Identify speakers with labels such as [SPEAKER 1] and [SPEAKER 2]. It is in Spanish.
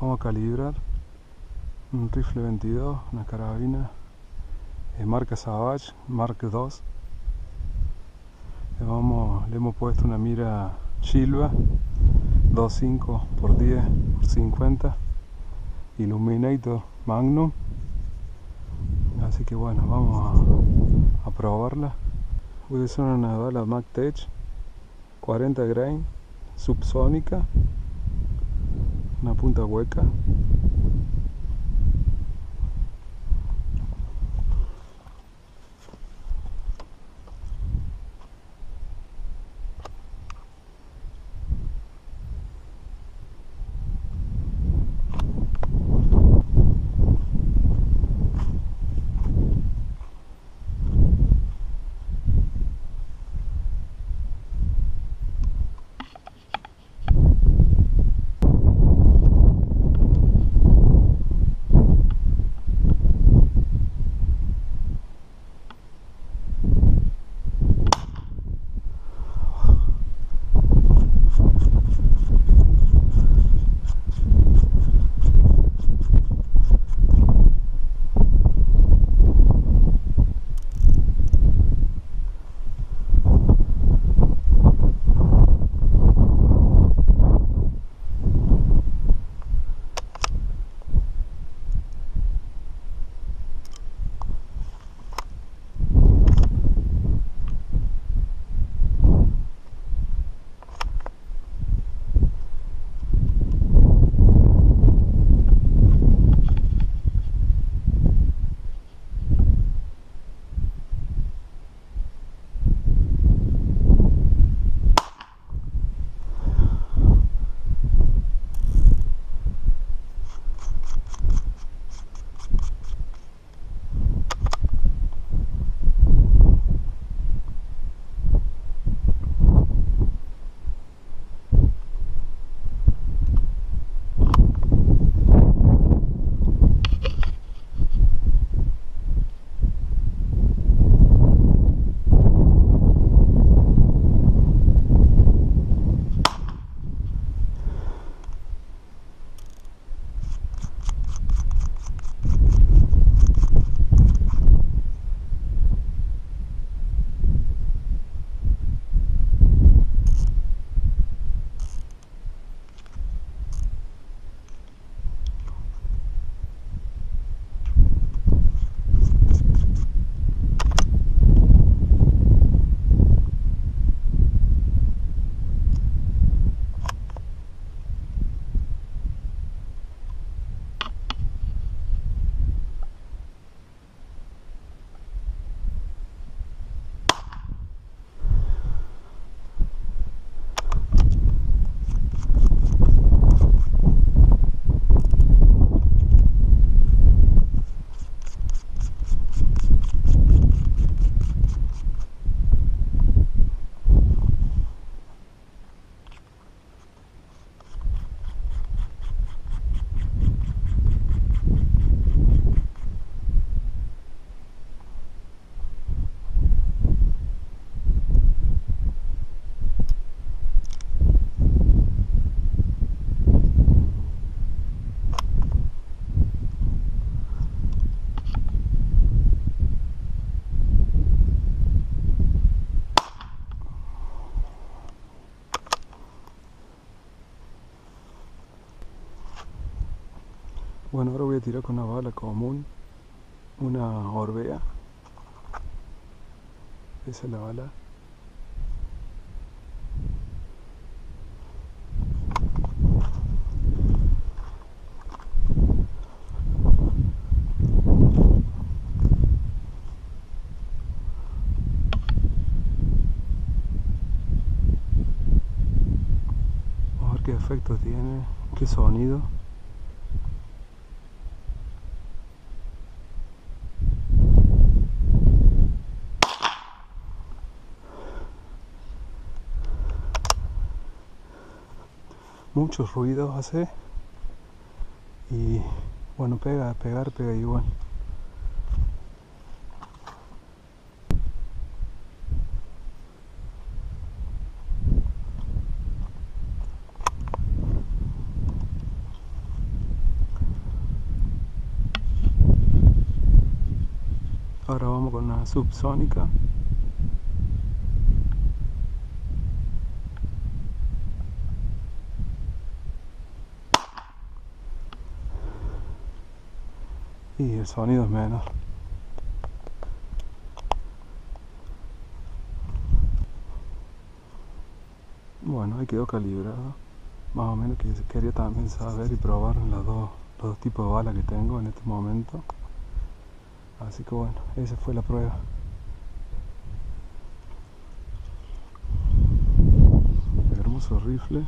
[SPEAKER 1] Vamos a calibrar un rifle 22, una carabina marca Savage, Mark II. Le hemos puesto una mira Shilva 2.5 x 10 x 50 Illuminator Magnum. Así que bueno, vamos a probarla. Voy a usar una bala MagTech 40 grain subsónica, una punta hueca. Bueno, ahora voy a tirar con una bala común, una Orbea. Esa es la bala. Vamos a ver qué efecto tiene, qué sonido. Muchos ruidos hace y bueno, pega igual. Ahora vamos con una subsónica. Y el sonido es menor. Bueno, ahí quedó calibrado. Más o menos que quería también saber y probar los dos tipos de balas que tengo en este momento. Así que bueno, esa fue la prueba. Hermoso rifle.